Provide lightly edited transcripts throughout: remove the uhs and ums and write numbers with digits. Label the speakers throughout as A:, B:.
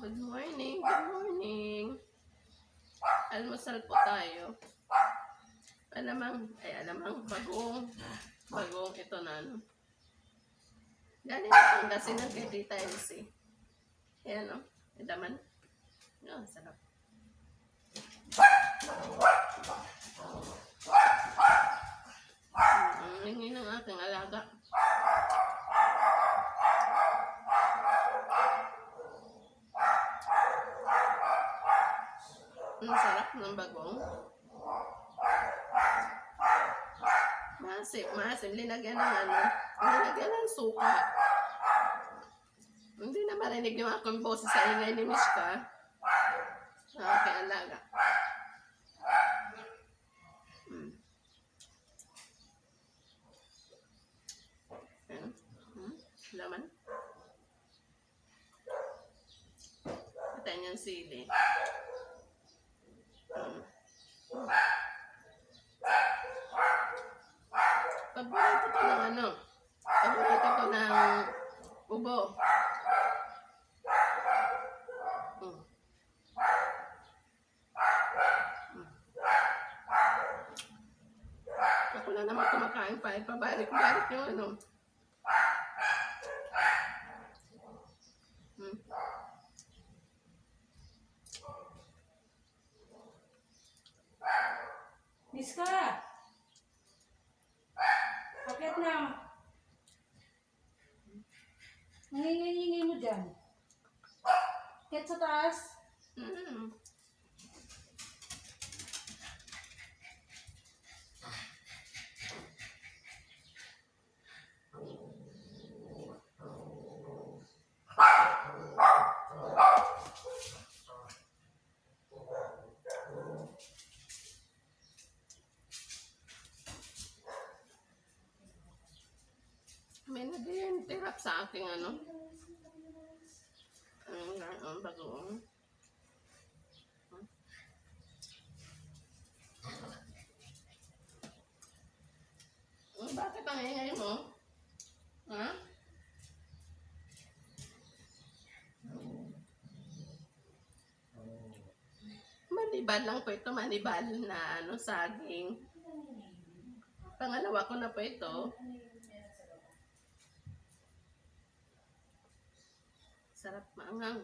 A: Good morning, good morning. Almusal po tayo. Alamang bagong ito na ano. Galing akong gasinan kay Tita Elsie. Ayan o, idaman. Yan, sarap. Hingi ng aking alaga. Ang sarap ng bagong. Masim. Linagyan ng ano. Linagyan ng suka. Hindi na marinig yung akong boses sa ingay ni Mishka. Sa aking alaga. Laman. Patay niyang sili. Paborito ko ng ano. Paborito ko ng ubo. Ako na naman kumakain pa. Pabalik yung ano.
B: Miska! Akit na. Nangingi mo dyan. Akit sa taas.
A: May nag-interrupt sa aking ano. Ang bagoong. Bakit ang ingay mo? Ha? Manibal lang po ito. Manibal na ano, saging. Pangalawa ko na po ito. Sarap maangang.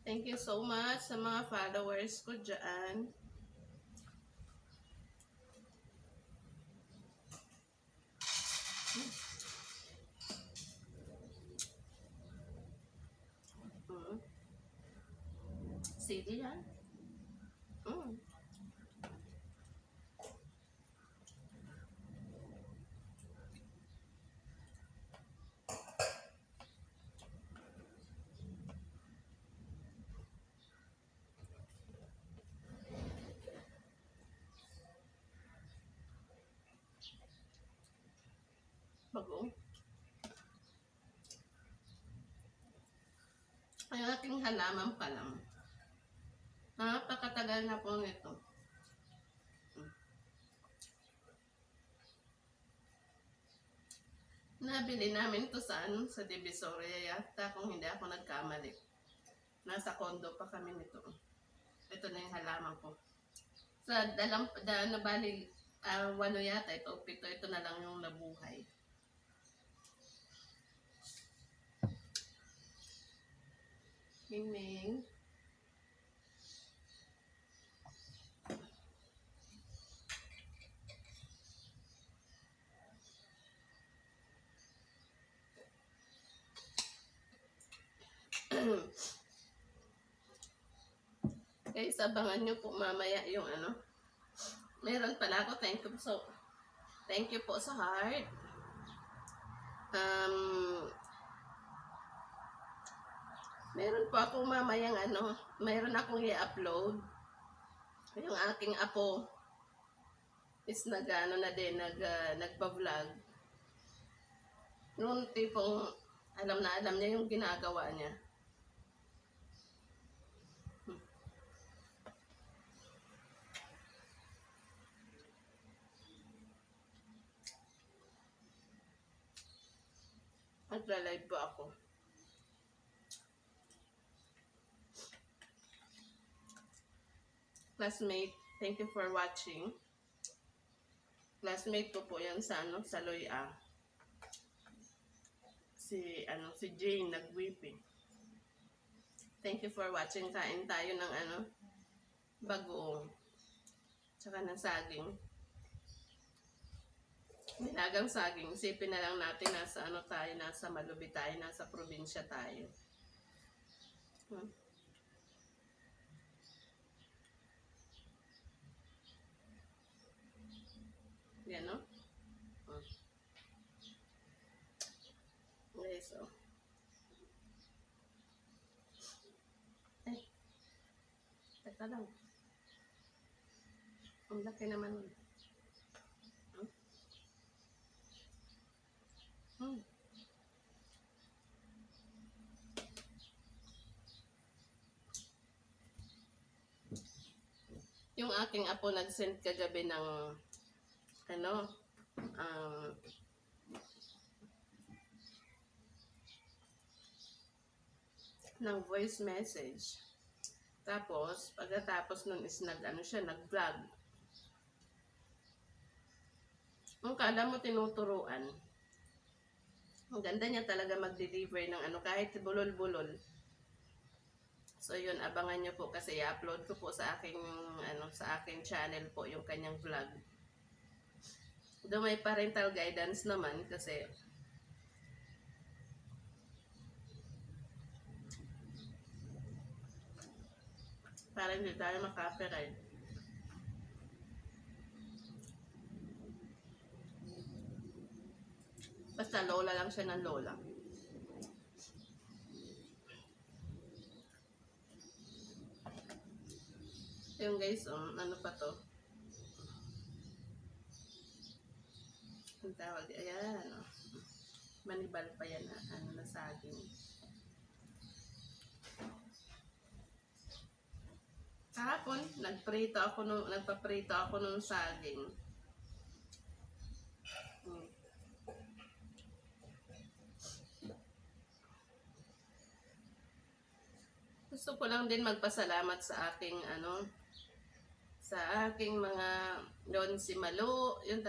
A: Thank you so much sa mga followers ko dyan. Sili yan. Bagong. Ang aking halaman pa lang. Napakatagal na po nito. Nabili namin to sa Divisoria yata kung hindi ako nagkamali. Nasa condo pa kami nito. Ito na yung halaman ko. Sa walo yata ito, pito, ito na lang yung nabuhay. Ming. Guys, abangan nyo po mamaya yung ano. Meron pala ako. Thank you po sa heart. Meron po ako mamayang ano. Meron akong i-upload. Yung aking apo is nagpa-vlog. Yung tipong alam na alam niya yung ginagawa niya. Magla-live po ako. Classmate, thank you for watching. Classmate ko po yan sa sa Loy-A. Si Jane nag-weeping. Thank you for watching. Kain tayo ng bagoong. Tsaka ng saging. Nilagang saging. Isipin na lang natin nasa tayo, nasa Malubi tayo, nasa probinsya tayo. Yan, no? Okay, so. Teka lang. Ang laki naman nun. Yung aking apo nag-send kagabi ng ng voice message. Tapos, pagkatapos nun is nag-vlog. Kung kala mo tinuturuan, ang ganda niya talaga mag-deliver ng kahit bulol-bulol. So yun, abangan niyo po kasi i-upload ko po sa aking sa aking channel po yung kanyang vlog. Though may parental guidance naman kasi para hindi tayo maka-copyright. Basta lola lang siya ng lola. Yung guys, ano pa to? Ang tawag, ayan, manibal pa yan na saging. Kahapon, nagpaprito ako nung saging. Gusto ko lang din magpasalamat sa aking sa aking mga doon si Malo, yung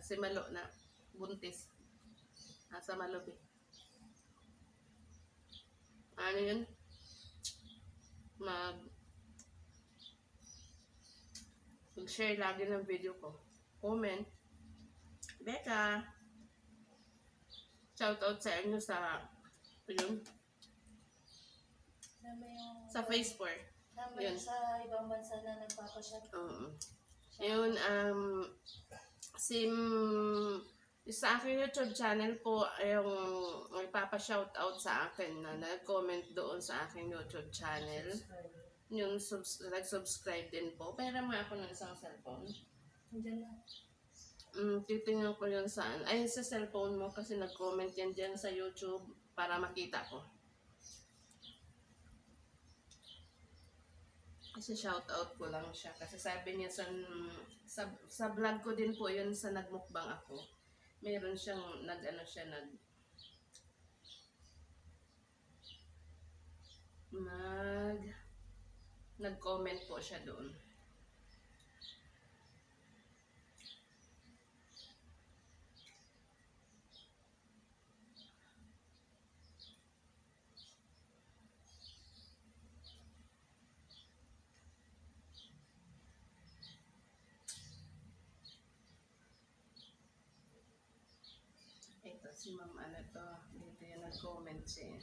A: si Malo na buntis. Sa Malubi. Ano yun? Mag-share lagi ng video ko. Comment. Becca. Shoutout sa inyo sa yun. Sa Facebook.
B: Yun. Sa ibang bansa na nagpapashot.
A: Yun, sa aking YouTube channel po, yung nagpapa-shoutout sa akin na nag-comment doon sa aking YouTube channel. Yung nag-subscribe din po. Pera mo ako ng isang cellphone.
B: Diyan na.
A: Titingnan ko yun sa cellphone mo kasi nag-comment yan dyan sa YouTube para makita ko. Kasi shoutout ko lang siya. Kasi sabi niya sa vlog ko din po yun sa nagmukbang ako. Meron siyang nag-comment po siya doon. Ito si Ma'am dito yung nag-comment siya.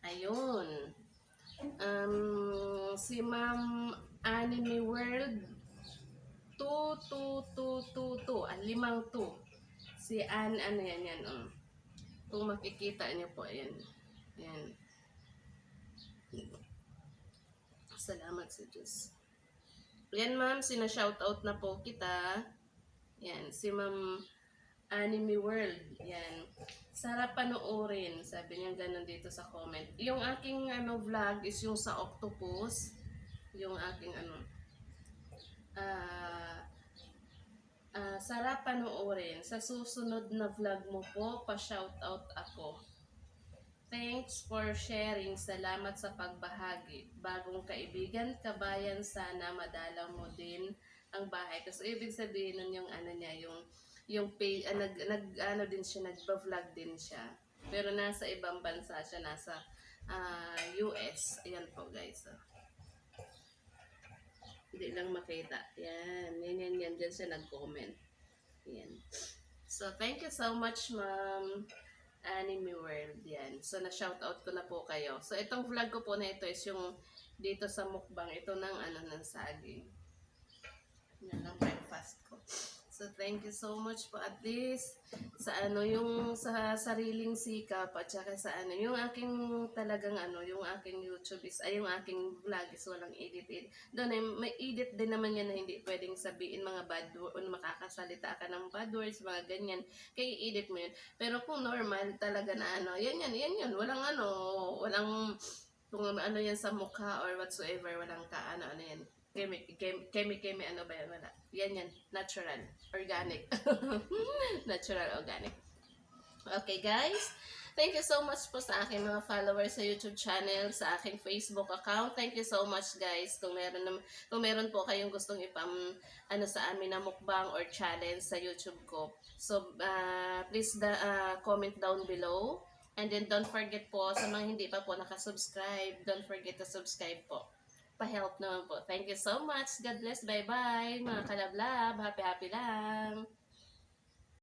A: Ayun. Si Ma'am Anime World 22222. 52. Si Ann, yan. Kung makikita niyo po, yan. Yan. Salamat sa Diyos. Yan ma'am, sina-shoutout na po kita. Yan, si Ma'am Anime World. Yan. Sarap panoorin. Sabi niya ganun dito sa comment. Yung aking vlog is yung sa octopus. Yung aking sarap panoorin. Sa susunod na vlog mo po, pa-shoutout ako. Thanks for sharing. Salamat sa pagbahagi. Bagong kaibigan, kabayan, sana madalaw mo din ang bahay. Kasi ibig sabihin nun yung din siya, nagba-vlog din siya. Pero nasa ibang bansa siya, nasa US. Ayan po guys. Hindi lang makita. Yan. Yan. Diyan siya nag-comment. Yan. So, thank you so much, Ma'am Anime World. Yan. So, na-shoutout ko na po kayo. So, itong vlog ko po na ito is yung dito sa mukbang. Ito ng ng saging. Yan ang breakfast ko. So, thank you so much po at least sa yung sa sariling sikap at saka sa yung aking talagang yung aking YouTube is, yung aking vlog is walang edit. Doon ay may edit din naman yan na hindi pwedeng sabihin mga bad words, makakasalita ka ng bad words, mga ganyan. Kaya i-edit mo yun. Pero kung normal talaga na yan, walang walang kung yan sa mukha or whatsoever, walang yan. Kemi, ano ba yan? Wala. Yan, natural, organic. Natural, organic. Okay, guys. Thank you so much po sa aking mga followers sa YouTube channel, sa aking Facebook account. Thank you so much, guys. Kung meron po kayong gustong sa amin na mukbang or challenge sa YouTube ko. So, please comment down below. And then, don't forget po, sa mga hindi pa po nakasubscribe, don't forget to subscribe po. Pa-help naman po. Thank you so much. God bless. Bye-bye. Mga kalablab. Happy lang.